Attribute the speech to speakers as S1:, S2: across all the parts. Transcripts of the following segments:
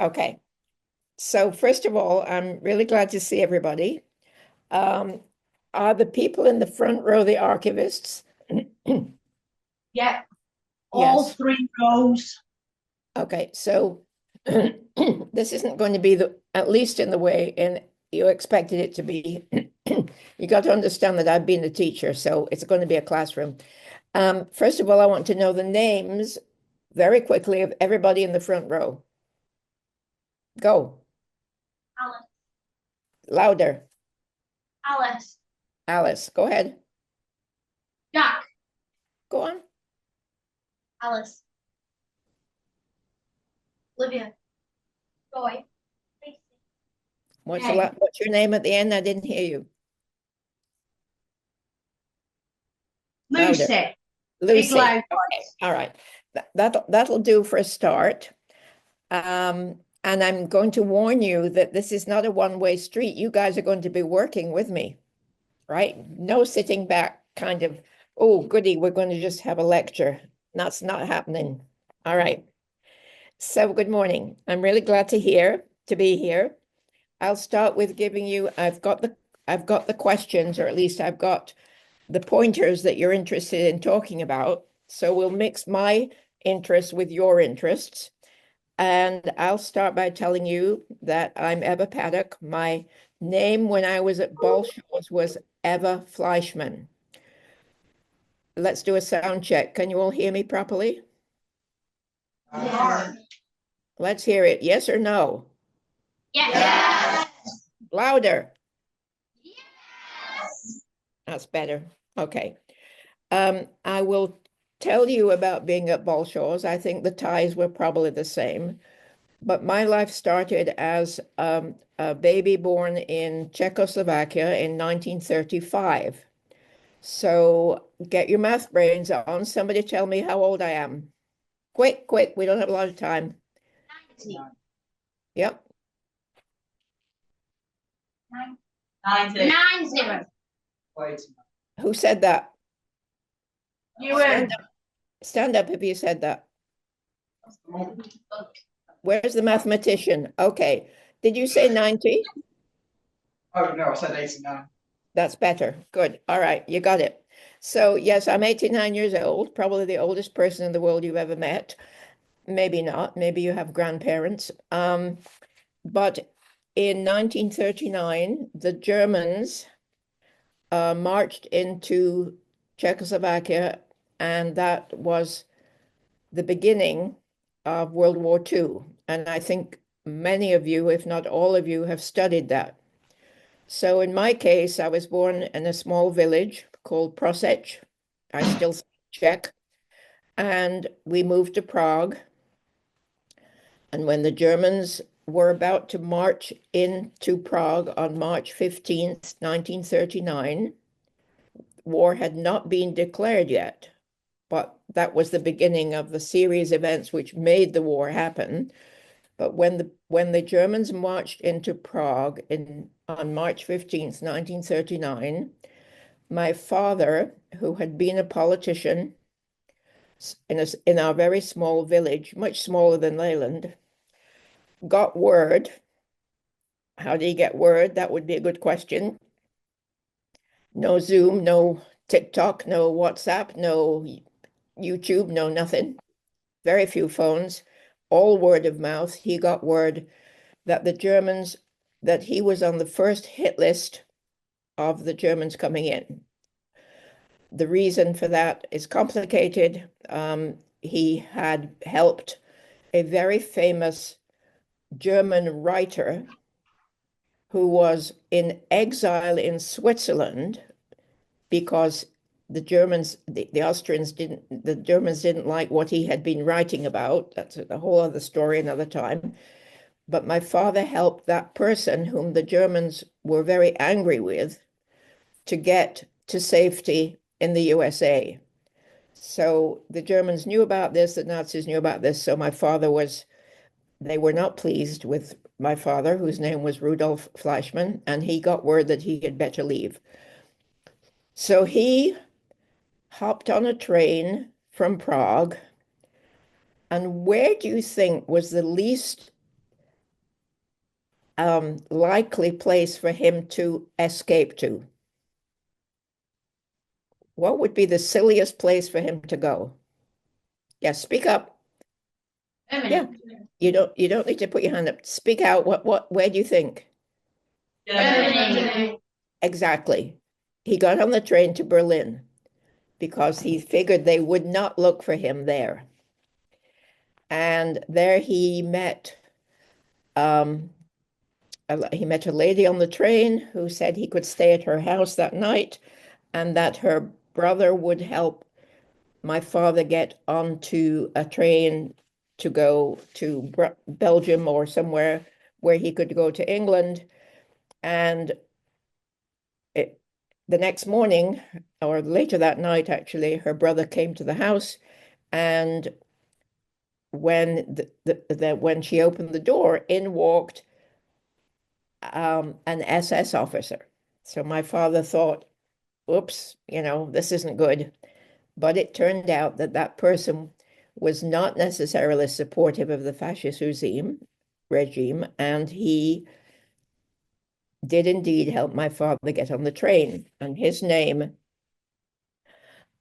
S1: Okay. So first of all, I'm really glad to see everybody. Um, are the people in the front row the archivists?
S2: Yeah, all
S1: Yes.
S2: 3 rows.
S1: Okay. So this isn't going to be at least in the way and you expected it to be. You got to understand that I've been a teacher, so it's going to be a classroom. First of all, I want to know the names very quickly of everybody in the front row. Go.
S2: Alice.
S1: Louder.
S2: Alice.
S1: Alice, go ahead.
S2: Jack.
S1: Go on.
S2: Alice. Olivia. Joy.
S1: What's your name at the end? I didn't hear you. Louder.
S2: Lucy. Big
S1: Lucy.
S2: loud
S1: Okay.
S2: voice.
S1: All right. That'll do for a start. And I'm going to warn you that this is not a one-way street. You guys are going to be working with me, right? No sitting back kind of, oh, goody, we're going to just have a lecture. That's not happening. All right. So good morning. I'm really glad to be here. I'll start with giving you, I've got the questions, or at least I've got the pointers that you're interested in talking about. So we'll mix my interests with your interests. And I'll start by telling you that I'm Eva Paddock. My name when I was at Bolshaws was Eva Fleischman. Let's do a sound check. Can you all hear me properly?
S2: Yeah.
S1: Let's hear it. Yes or no?
S2: Yes.
S1: Louder.
S2: Yes.
S1: That's better. Okay. I will tell you about being at Bolshaws. I think the ties were probably the same. But my life started as a baby born in Czechoslovakia in 1935. So get your math brains on. Somebody tell me how old I am. Quick, quick. We don't have a lot of time.
S2: 90.
S1: Yep.
S2: 90. 90.
S1: Who said that?
S2: You win.
S1: Stand up if you said that. Where's the mathematician? Okay. Did you say 90?
S3: Oh, no, I said 89.
S1: That's better. Good. All right. You got it. So, yes, I'm 89 years old, probably the oldest person in the world you've ever met. Maybe not. Maybe you have grandparents. But in 1939, the Germans marched into Czechoslovakia, and that was the beginning of World War II. And I think many of you, if not all of you, have studied that. So in my case, I was born in a small village called Prosec. I still speak Czech. And we moved to Prague. And when the Germans were about to march into Prague on March 15th, 1939, war had not been declared yet. But that was the beginning of the series of events which made the war happen. But when the Germans marched into Prague on March 15th, 1939, my father, who had been a politician in our very small village, much smaller than Leyland, got word. How did he get word? That would be a good question. No Zoom, no TikTok, no WhatsApp, no YouTube, no nothing. Very few phones, all word of mouth. He got word that that he was on the first hit list of the Germans coming in. The reason for that is complicated. He had helped a very famous German writer who was in exile in Switzerland because the Germans didn't like what he had been writing about. That's a whole other story another time. But my father helped that person whom the Germans were very angry with to get to safety in the USA. So the Germans knew about this, the Nazis knew about this. So they were not pleased with my father, whose name was Rudolf Fleischmann, and he got word that he had better leave. So he hopped on a train from Prague. And where do you think was the least likely place for him to escape to? What would be the silliest place for him to go? Yes, speak up. Yeah. You don't need to put your hand up. Speak out. Where do you think?
S2: Germany.
S1: Exactly. He got on the train to Berlin because he figured they would not look for him there. And there he met a lady on the train who said he could stay at her house that night and that her brother would help my father get onto a train to go to Belgium or somewhere where he could go to England. And the next morning, or later that night, actually, her brother came to the house, and when she opened the door, in walked an SS officer. So my father thought, "Oops, this isn't good." But it turned out that that person was not necessarily supportive of the fascist regime, and he did indeed help my father get on the train. And his name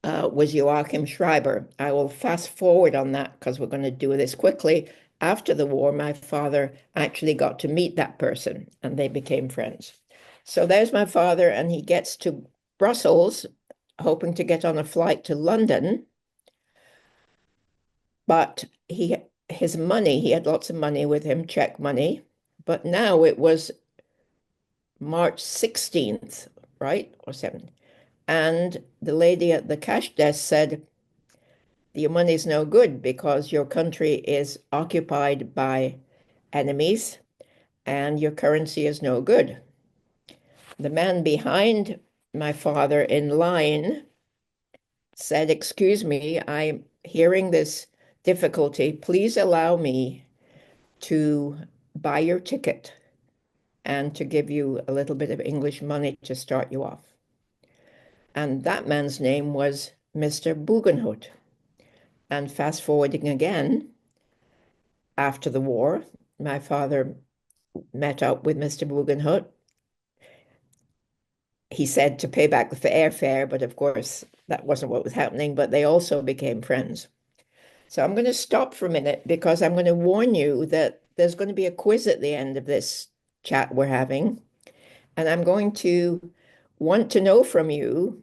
S1: was Joachim Schreiber. I will fast forward on that because we're going to do this quickly. After the war, my father actually got to meet that person and they became friends. So there's my father, and he gets to Brussels, hoping to get on a flight to London. But he had lots of money with him, Czech money. But now it was March 16th, right? Or 7th. And the lady at the cash desk said, your money's no good because your country is occupied by enemies and your currency is no good. The man behind my father in line said, excuse me, I'm hearing this difficulty. Please allow me to buy your ticket and to give you a little bit of English money to start you off. And that man's name was Mr. Bugenhut. And fast forwarding again, after the war, my father met up with Mr. Bugenhut. He said to pay back the airfare, but of course that wasn't what was happening, but they also became friends. So I'm going to stop for a minute because I'm going to warn you that there's going to be a quiz at the end of this chat we're having. And I'm going to want to know from you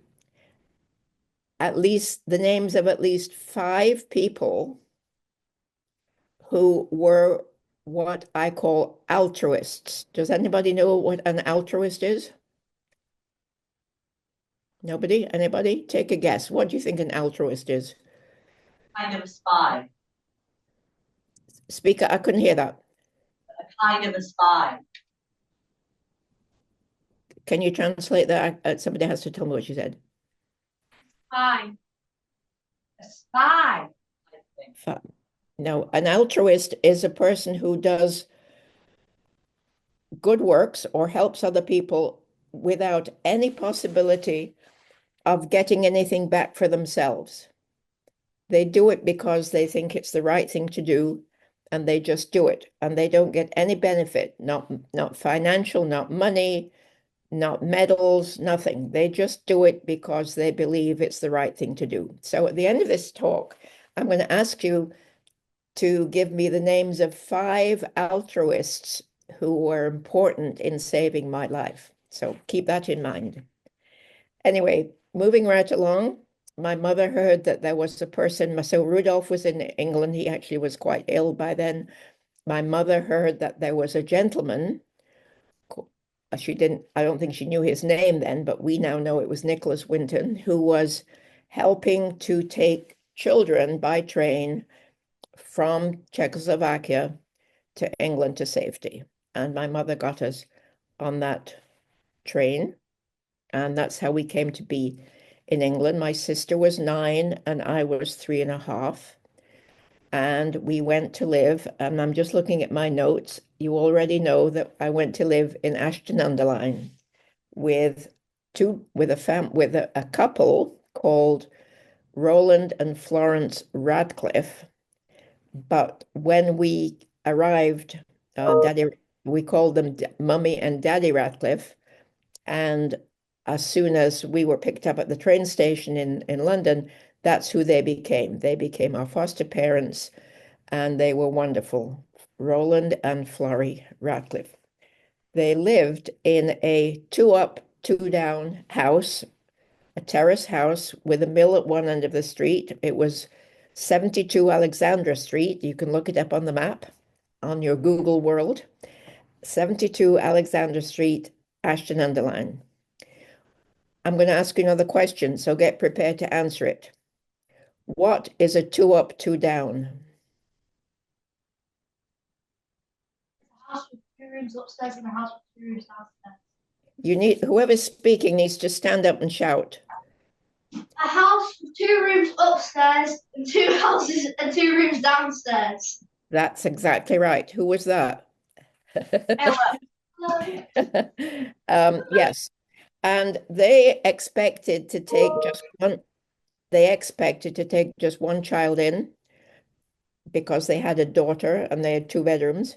S1: at least the names of at least 5 people who were what I call altruists. Does anybody know what an altruist is? Nobody? Anybody? Take a guess. What do you think an altruist is?
S2: Kind of a spy.
S1: Speaker, I couldn't hear that.
S2: A kind of a spy.
S1: Can you translate that? Somebody has to tell me what you said.
S2: Spy. A spy.
S1: No, an altruist is a person who does good works or helps other people without any possibility of getting anything back for themselves. They do it because they think it's the right thing to do, and they just do it, and they don't get any benefit, not financial, not money, not medals, nothing. They just do it because they believe it's the right thing to do. So at the end of this talk, I'm going to ask you to give me the names of 5 altruists who were important in saving my life. So keep that in mind. Anyway, moving right along, my mother heard that there was a person, so Rudolph was in England. He actually was quite ill by then. My mother heard that there was a gentleman. I don't think she knew his name then, but we now know it was Nicholas Winton, who was helping to take children by train from Czechoslovakia to England to safety. And my mother got us on that train. And that's how we came to be in England. My sister was 9 and I was 3.5. And we went to live, and I'm just looking at my notes. You already know that I went to live in Ashton-under-Lyne with a couple called Roland and Florence Radcliffe. But when we arrived, Daddy we called them Mummy and Daddy Ratcliffe. And as soon as we were picked up at the train station in London, that's who they became. They became our foster parents, and they were wonderful. Roland and Florrie Ratcliffe. They lived in a two-up, two-down house, a terrace house with a mill at one end of the street. It was 72 Alexandra Street. You can look it up on the map on your Google World. 72 Alexandra Street, Ashton-under-Lyne. I'm going to ask you another question, so get prepared to answer it. What is a two-up, two-down?
S2: A house with 2 rooms upstairs and a house with 2 rooms downstairs.
S1: Whoever's speaking needs to stand up and shout.
S2: A house with 2 rooms upstairs and 2 houses and 2 rooms downstairs.
S1: That's exactly right. Who was that? Yes. And they expected to take just one child in because they had a daughter and they had 2 bedrooms.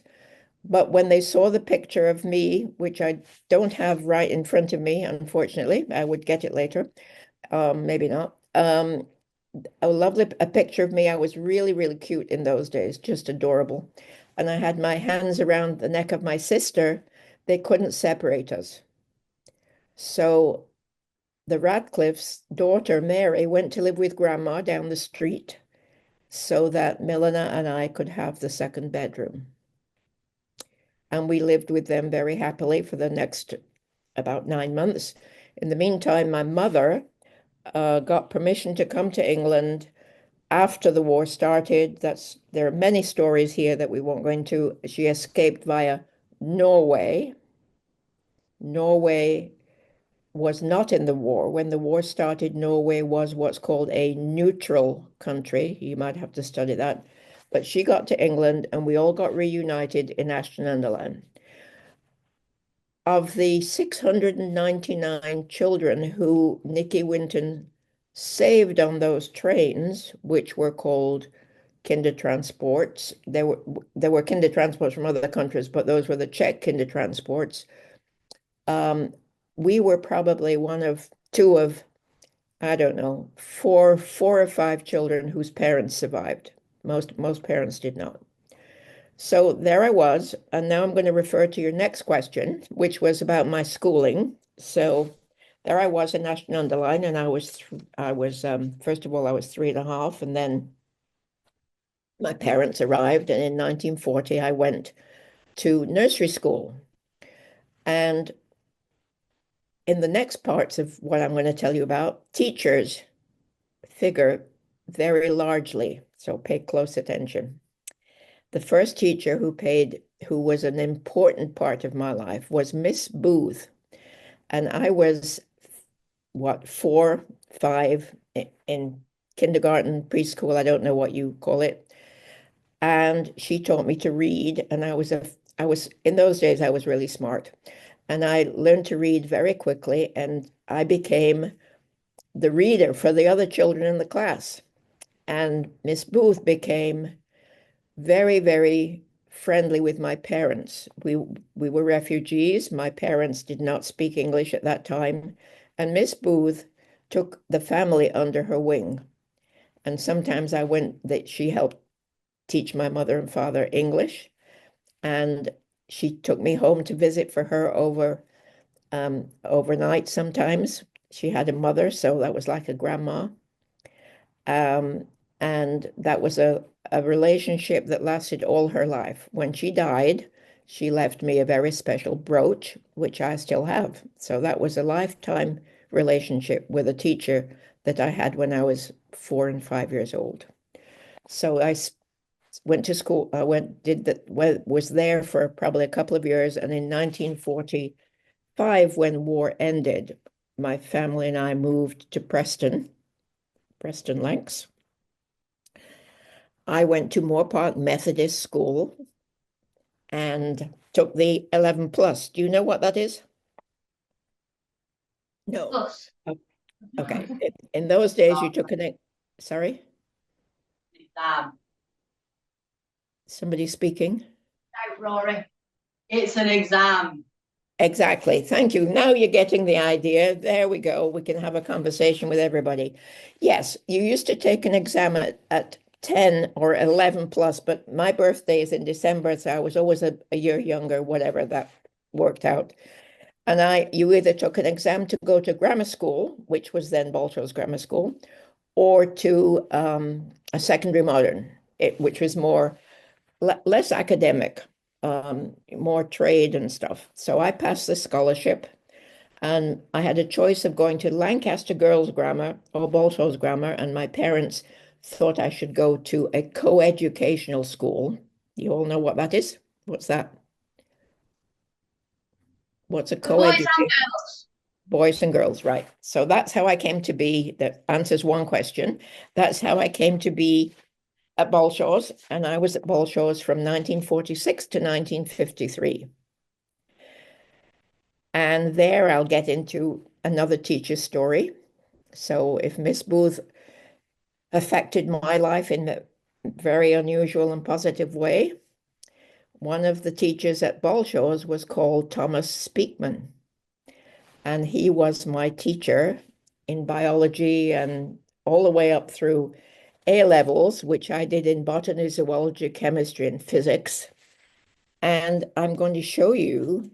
S1: But when they saw the picture of me, which I don't have right in front of me, unfortunately, I would get it later, maybe not. A picture of me. I was really, really cute in those days, just adorable. And I had my hands around the neck of my sister. They couldn't separate us. So the Radcliffe's daughter, Mary, went to live with Grandma down the street so that Milena and I could have the second bedroom. And we lived with them very happily for the next about 9 months. In the meantime, my mother got permission to come to England after the war started. There are many stories here that we won't go into. She escaped via Norway. Norway was not in the war. When the war started, Norway was what's called a neutral country. You might have to study that. But she got to England and we all got reunited in Ashton-under-Lyne. Of the 699 children who Nicky Winton saved on those trains, which were called kinder transports, there were kinder transports from other countries, but those were the Czech kinder transports. We were probably one of two of, I don't know, four or five children whose parents survived. Most parents did not. So there I was, and now I'm going to refer to your next question, which was about my schooling. So there I was in Ashton-under-Lyne, and I was first of all, I was 3.5, and then my parents arrived, and in 1940, I went to nursery school. And in the next parts of what I'm going to tell you about, teachers figure very largely, so pay close attention. The first teacher who was an important part of my life was Miss Booth. And I was, 4, 5 in kindergarten, preschool, I don't know what you call it. And she taught me to read. And I was in those days, I was really smart. And I learned to read very quickly. And I became the reader for the other children in the class. And Miss Booth became very, very friendly with my parents. We were refugees. My parents did not speak English at that time. And Miss Booth took the family under her wing. And sometimes she helped teach my mother and father English. And she took me home to visit for her overnight sometimes. She had a mother, so that was like a grandma. And that was a relationship that lasted all her life. When she died, she left me a very special brooch, which I still have. So that was a lifetime relationship with a teacher that I had when I was 4 and 5 years old. So I went to school, was there for probably a couple of years. And in 1945, when war ended, my family and I moved to Preston Lancs. I went to Moore Park Methodist School and took the 11 plus. Do you know what that is? No.
S2: Plus.
S1: Okay. In those days, you took sorry?
S2: Exam.
S1: Somebody speaking?
S2: No, Rory.
S3: It's an exam.
S1: Exactly. Thank you. Now you're getting the idea. There we go. We can have a conversation with everybody. Yes, you used to take an exam at 10 or 11 plus, but my birthday is in December, so I was always a year younger, whatever that worked out. And you either took an exam to go to grammar school, which was then Balshaw's Grammar School, or to a secondary modern, which was less academic, more trade and stuff. So I passed the scholarship, and I had a choice of going to Lancaster Girls Grammar or Balshaw's Grammar, and my parents thought I should go to a co-educational school. You all know what that is? What's that? What's a
S2: The boys and
S1: co-education?
S2: girls.
S1: Boys and girls, right. So that's how I came to be. That answers one question. That's how I came to be at Balshaw's, and I was at Balshaw's from 1946 to 1953. And there I'll get into another teacher's story. So if Miss Booth affected my life in a very unusual and positive way, one of the teachers at Balshaw's was called Thomas Speakman. And he was my teacher in biology and all the way up through A levels, which I did in botany, zoology, chemistry, and physics. And I'm going to show you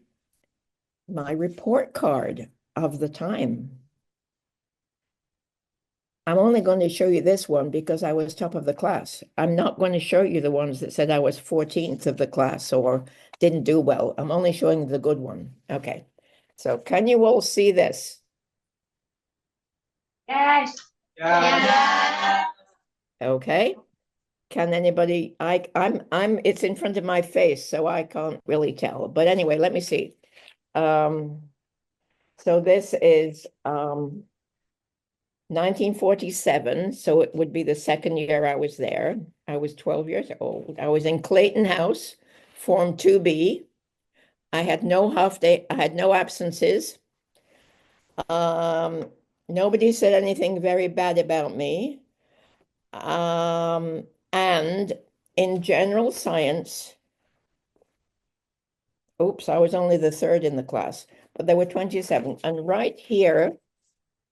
S1: my report card of the time. I'm only going to show you this one because I was top of the class. I'm not going to show you the ones that said I was 14th of the class or didn't do well. I'm only showing the good one. Okay. So can you all see this?
S2: Yes.
S3: Yeah.
S1: Okay. Can anybody, it's in front of my face, so I can't really tell. But anyway, let me see. So this is 1947, so it would be the second year I was there. I was 12 years old. I was in Clayton House, Form 2B. I had no half day, I had no absences. Nobody said anything very bad about me. And in general science, oops, I was only the third in the class, but there were 27. And right here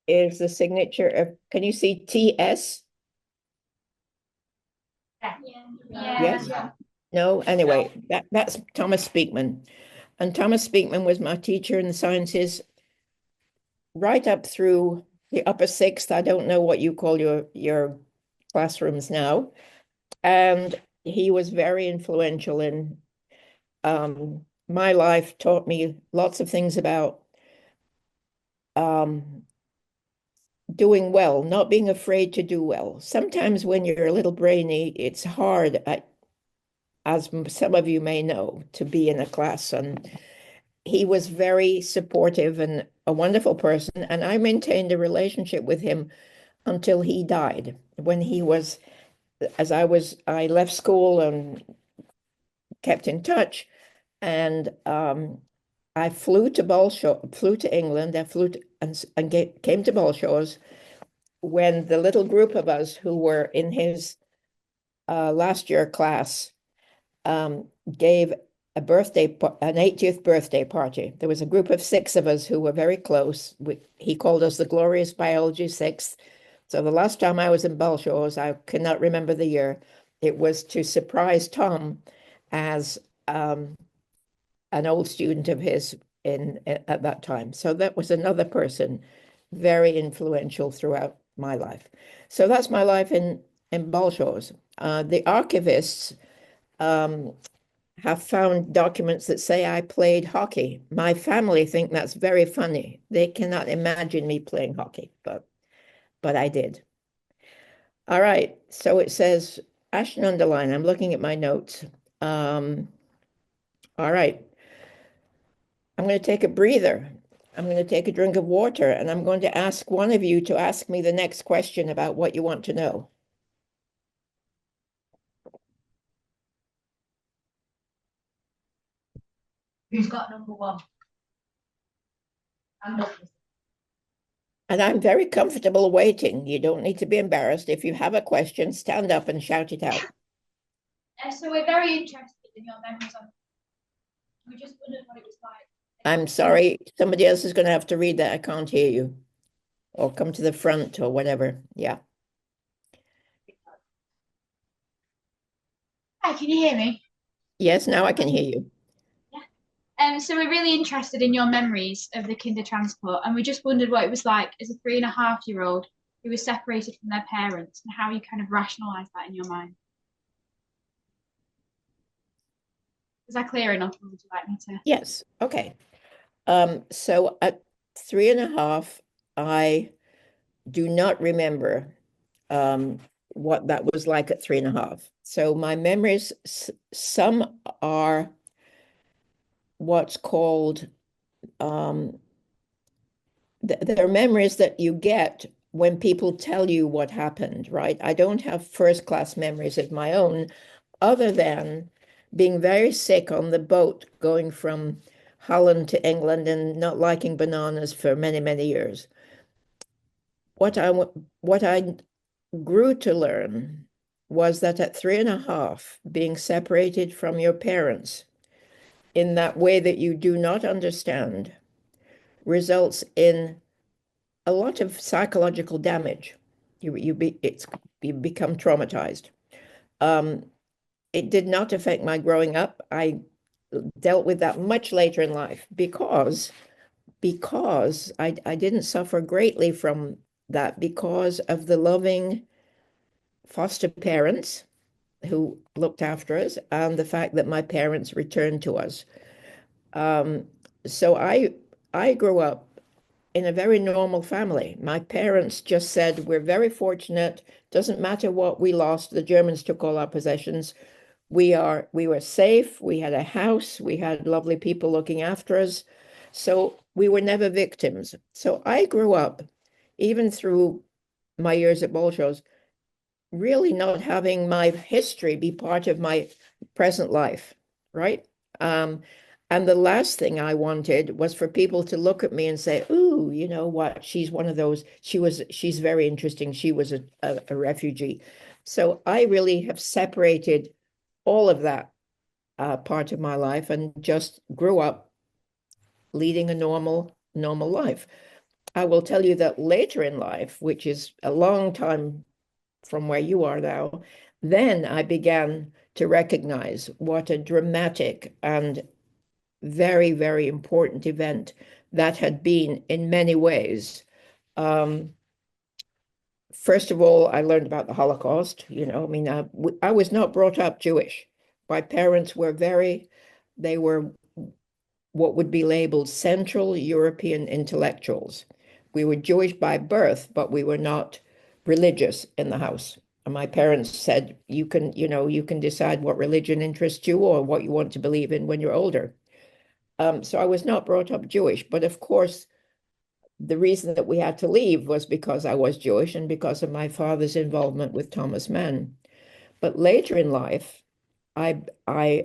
S1: is the signature of, can you see TS? Yes? No? Anyway, that's Thomas Speakman. And Thomas Speakman was my teacher in the sciences right up through the upper sixth. I don't know what you call your classrooms now. And he was very influential in my life, taught me lots of things about doing well, not being afraid to do well. Sometimes when you're a little brainy, it's hard, as some of you may know, to be in a class. And he was very supportive and a wonderful person. And I maintained a relationship with him until he died. When he was, I left school and kept in touch. And I flew to England. I flew and came to Balshaw's when the little group of us who were in his last year class gave an 80th birthday party. There was a group of 6 of us who were very close. He called us the Glorious Biology Sixth. So the last time I was in Balshaw's, I cannot remember the year, it was to surprise Tom as an old student of his at that time. So that was another person very influential throughout my life. So that's my life in Balshaw's. The archivists have found documents that say I played hockey. My family think that's very funny. They cannot imagine me playing hockey, but I did. All right, so it says Ashton underline. I'm looking at my notes. All right. I'm going to take a breather. I'm going to take a drink of water, and I'm going to ask one of you to ask me the next question about what you want to know.
S2: Who's got number 1? I'm up.
S1: And I'm very comfortable waiting. You don't need to be embarrassed. If you have a question, stand up and shout it out.
S2: So we're very interested in your memories of
S4: We just wondered what it was like.
S1: I'm sorry, somebody else is going to have to read that. I can't hear you. Or come to the front or whatever. Yeah.
S4: Hi, can you hear me?
S1: Yes, now I can hear you.
S4: So we're really interested in your memories of the kinder transport, and we just wondered what it was like as a 3.5-year-old who was separated from their parents, and how you kind of rationalize that in your mind. Is that clear enough, or would you like me to?
S1: Yes. Okay. So at 3.5, I do not remember what that was like at 3.5. So my memories, some are what's called there are memories that you get when people tell you what happened, right? I don't have first-class memories of my own, other than being very sick on the boat going from Holland to England and not liking bananas for many, many years. What I grew to learn was that at 3.5, being separated from your parents in that way that you do not understand results in a lot of psychological damage. You become traumatized. It did not affect my growing up. I dealt with that much later in life because I didn't suffer greatly from that because of the loving foster parents who looked after us and the fact that my parents returned to us. So I grew up in a very normal family. My parents just said, we're very fortunate. Doesn't matter what we lost. The Germans took all our possessions. We were safe. We had a house. We had lovely people looking after us. So we were never victims. So I grew up, even through my years at Bolshoi, really not having my history be part of my present life, right? And the last thing I wanted was for people to look at me and say, "Ooh, you know what? She's one of those. She's very interesting. She was a refugee." So I really have separated all of that part of my life and just grew up leading a normal life. I will tell you that later in life, which is a long time from where you are now, then I began to recognize what a dramatic and very, very important event that had been in many ways. First of all, I learned about the Holocaust. I mean, I was not brought up Jewish. My parents were they were what would be labeled Central European intellectuals. We were Jewish by birth, but we were not religious in the house. And my parents said, you can decide what religion interests you or what you want to believe in when you're older. So I was not brought up Jewish, but of course, the reason that we had to leave was because I was Jewish and because of my father's involvement with Thomas Mann. But later in life, I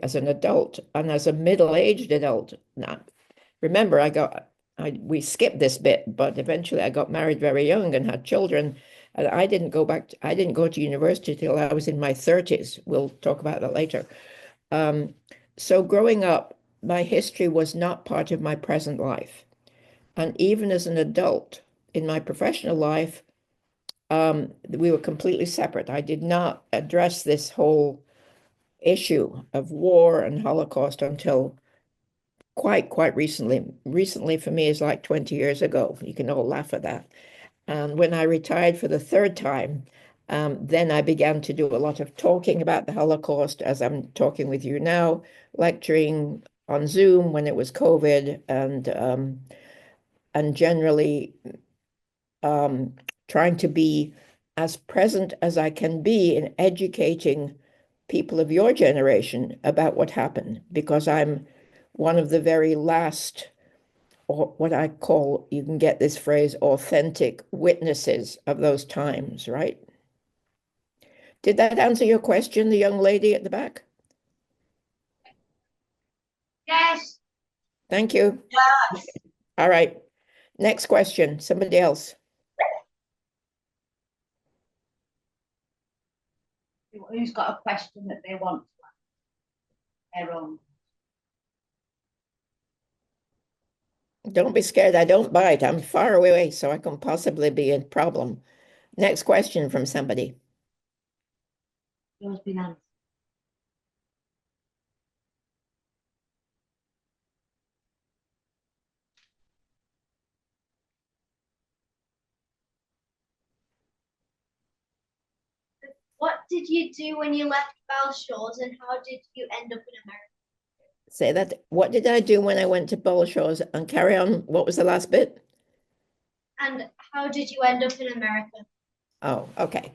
S1: as an adult and as a middle-aged adult, now remember, we skipped this bit, but eventually I got married very young and had children. And I didn't go to university till I was in my 30s. We'll talk about that later. So growing up, my history was not part of my present life. And even as an adult in my professional life, we were completely separate. I did not address this whole issue of war and Holocaust until quite recently. Recently for me is like 20 years ago. You can all laugh at that. And when I retired for the third time, then I began to do a lot of talking about the Holocaust as I'm talking with you now, lecturing on Zoom when it was COVID, and generally trying to be as present as I can be in educating people of your generation about what happened, because I'm one of the very last, or what I call, you can get this phrase, authentic witnesses of those times, right? Did that answer your question, the young lady at the back?
S2: Yes.
S1: Thank you.
S3: Yes.
S1: All right. Next question. Somebody else.
S3: Who's got a question that they want to ask? Their own.
S1: Don't be scared. I don't bite. I'm far away, so I can possibly be a problem. Next question from somebody.
S2: Yours been answered. What did you do when you left Belshaw's, and how did you end up in America?
S1: Say that. What did I do when I went to Bolshaw's? And carry on. What was the last bit?
S2: And how did you end up in America?
S1: Oh, okay.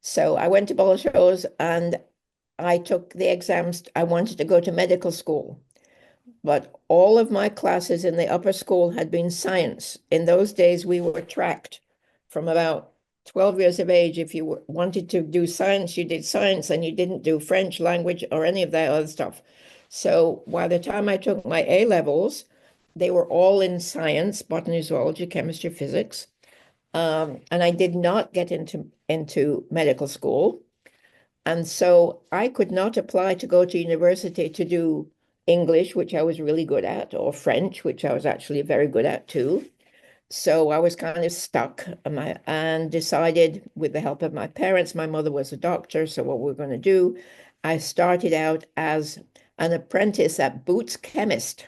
S1: So I went to Bolshaw's and I took the exams. I wanted to go to medical school, but all of my classes in the upper school had been science. In those days, we were tracked from about 12 years of age. If you wanted to do science, you did science and you didn't do French language or any of that other stuff. So by the time I took my A levels, they were all in science, botany, zoology, chemistry, physics. And I did not get into medical school. And so I could not apply to go to university to do English, which I was really good at, or French, which I was actually very good at too. So I was kind of stuck and decided, with the help of my parents, my mother was a doctor, so what we're going to do, I started out as an apprentice at Boots Chemist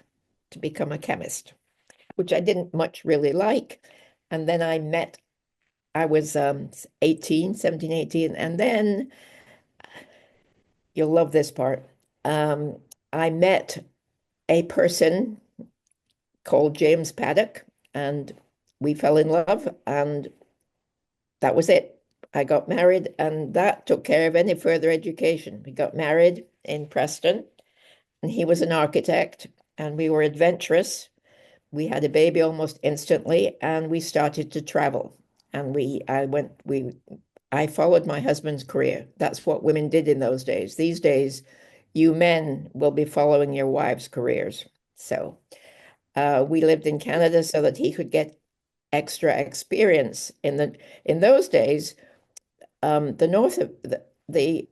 S1: to become a chemist, which I didn't much really like. And then I was 18, 17, 18, and then you'll love this part. I met a person called James Paddock, and we fell in love, and that was it. I got married, and that took care of any further education. We got married in Preston, and he was an architect, and we were adventurous. We had a baby almost instantly, and we started to travel. And I followed my husband's career. That's what women did in those days. These days, you men will be following your wives' careers. So we lived in Canada so that he could get extra experience. In those days, the north of the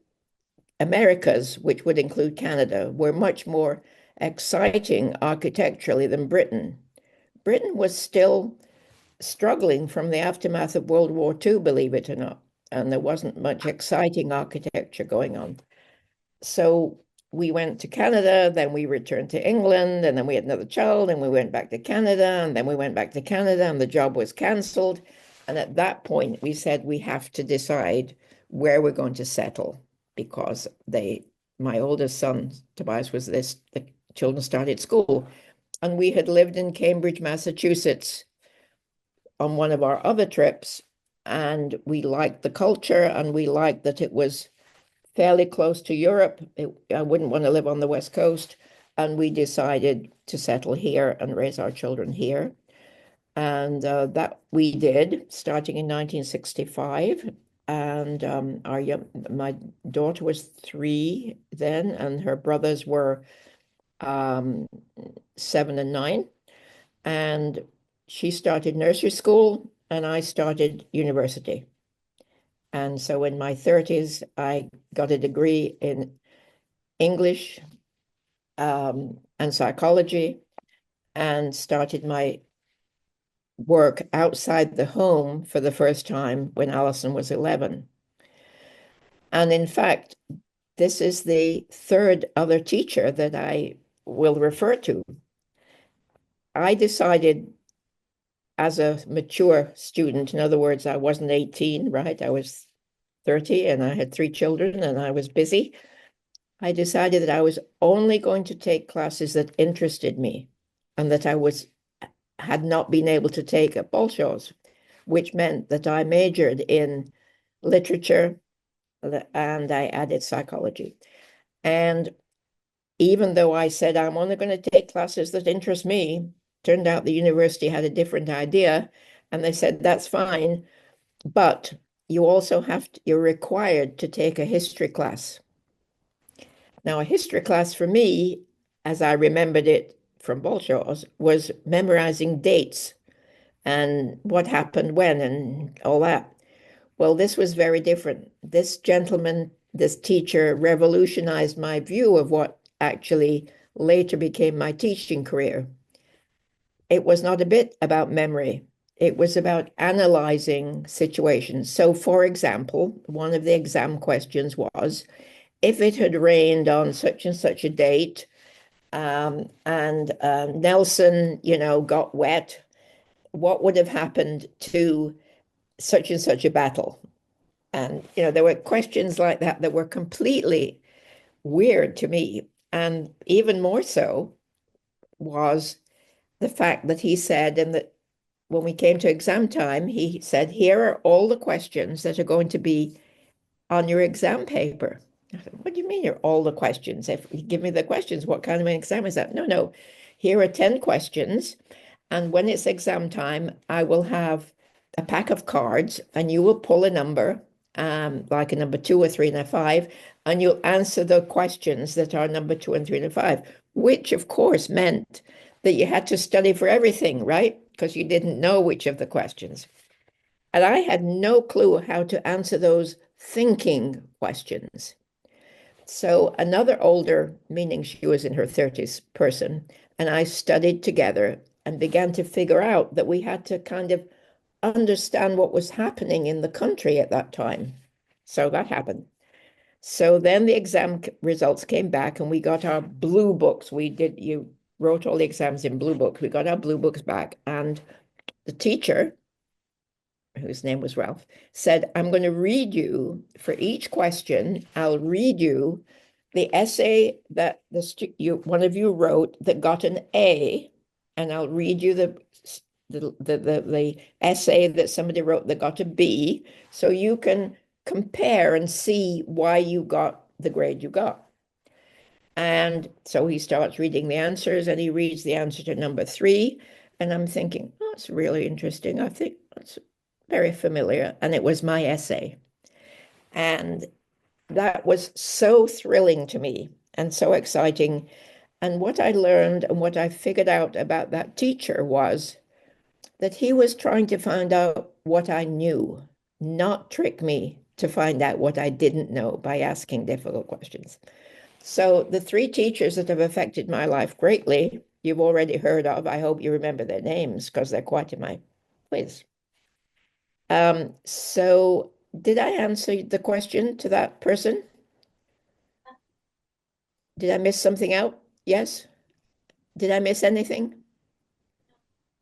S1: Americas, which would include Canada, were much more exciting architecturally than Britain. Britain was still struggling from the aftermath of World War II, believe it or not, and there wasn't much exciting architecture going on. So we went to Canada, then we returned to England, and then we had another child, and we went back to Canada, and then we went back to Canada, and the job was cancelled. And at that point, we said we have to decide where we're going to settle because my oldest son, Tobias, the children started school, and we had lived in Cambridge, Massachusetts on one of our other trips, and we liked the culture, and we liked that it was fairly close to Europe. I wouldn't want to live on the West Coast, and we decided to settle here and raise our children here. And that we did, starting in 1965. And my daughter was 3 then, and her brothers were 7 and 9. And she started nursery school, and I started university. And so in my 30s, I got a degree in English and psychology, and started my work outside the home for the first time when Alison was 11. And in fact, this is the third other teacher that I will refer to. I decided as a mature student, in other words, I wasn't 18, right? I was 30 and I had 3 children and I was busy. I decided that I was only going to take classes that interested me and that I had not been able to take at Bolshaw's, which meant that I majored in literature and I added psychology. And even though I said I'm only going to take classes that interest me, turned out the university had a different idea, and they said that's fine, but you're required to take a history class. Now, a history class for me, as I remembered it from Bolshaw's, was memorizing dates and what happened when and all that. Well, this was very different. This gentleman, this teacher, revolutionized my view of what actually later became my teaching career. it was not a bit about memory. It was about analyzing situations. So, for example, one of the exam questions was, if it had rained on such and such a date, and Nelson, got wet, what would have happened to such and such a battle? And, there were questions like that that were completely weird to me. And even more so was the fact that he said, and that when we came to exam time, he said, here are all the questions that are going to be on your exam paper. I said, what do you mean, all the questions? If you give me the questions, what kind of an exam is that? No. Here are 10 questions. And when it's exam time, I will have a pack of cards and you will pull a number, like a number 2 or 3 and a 5, and you'll answer the questions that are number 2 and 3 and 5, which of course meant that you had to study for everything, right? Because you didn't know which of the questions. And I had no clue how to answer those thinking questions. So another older, meaning she was in her 30s person, and I studied together and began to figure out that we had to kind of understand what was happening in the country at that time. So that happened. So then the exam results came back and we got our blue books. You wrote all the exams in blue books. We got our blue books back, and the teacher, whose name was Ralph, said, I'm going to read you for each question. I'll read you the essay that one of you wrote that got an A, and I'll read you the essay that somebody wrote that got a B, so you can compare and see why you got the grade you got. And so he starts reading the answers, and he reads the answer to number 3, and I'm thinking, oh, that's really interesting. I think that's very familiar. And it was my essay. And that was so thrilling to me and so exciting. And what I learned and what I figured out about that teacher was that he was trying to find out what I knew, not trick me to find out what I didn't know by asking difficult questions. So the 3 teachers that have affected my life greatly, you've already heard of. I hope you remember their names because they're quite in my quiz. So did I answer the question to that person? Did I miss something out? Yes? Did I miss anything?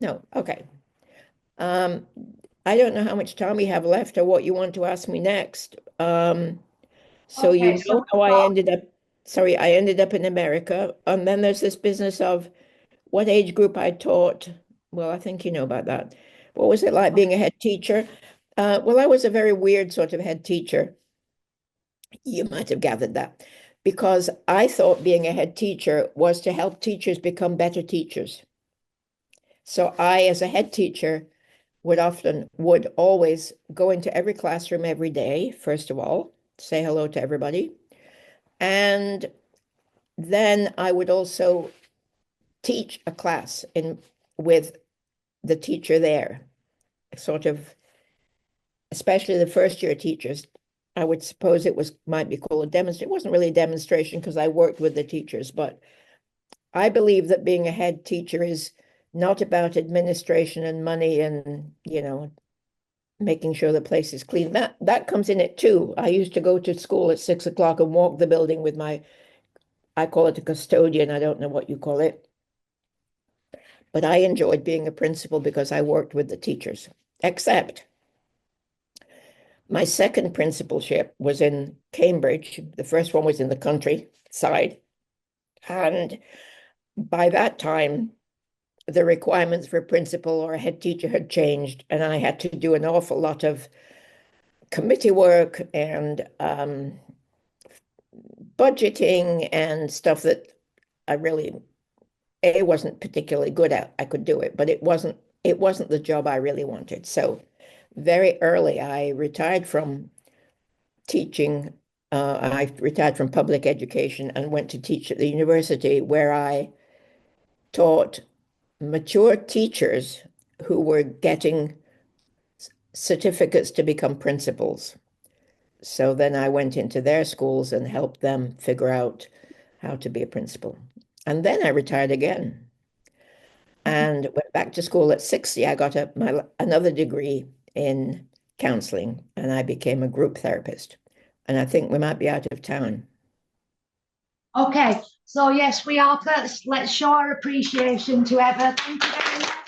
S1: No. Okay. I don't know how much time we have left or what you want to ask me next. So
S2: Okay,
S1: you
S2: so
S1: know how I ended up in America. And then there's this business of what age group I taught. Well, I think you know about that. What was it like being a head teacher? Well, I was a very weird sort of head teacher. You might have gathered that, because I thought being a head teacher was to help teachers become better teachers. So I, as a head teacher, would always go into every classroom every day, first of all, say hello to everybody. And then I would also teach a class with the teacher there, sort of, especially the first year teachers. I would suppose might be called a demonstration. It wasn't really a demonstration because I worked with the teachers, but I believe that being a head teacher is not about administration and money and, making sure the place is clean. That comes in it too. I used to go to school at 6 o'clock and walk the building with I call it a custodian. I don't know what you call it. But I enjoyed being a principal because I worked with the teachers, except my second principalship was in Cambridge. The first one was in the countryside. And by that time, the requirements for a principal or a head teacher had changed, and I had to do an awful lot of committee work and budgeting and stuff that I really wasn't particularly good at. I could do it, but it wasn't the job I really wanted. So very early, I retired from teaching. I retired from public education and went to teach at the university, where I taught mature teachers who were getting certificates to become principals. So then I went into their schools and helped them figure out how to be a principal. And then I retired again. and went back to school at 60. I got another degree in counseling, and I became a group therapist. And I think we might be out of town.
S5: Okay, so yes, we are. Let's show our appreciation to Eva. Thank you very much.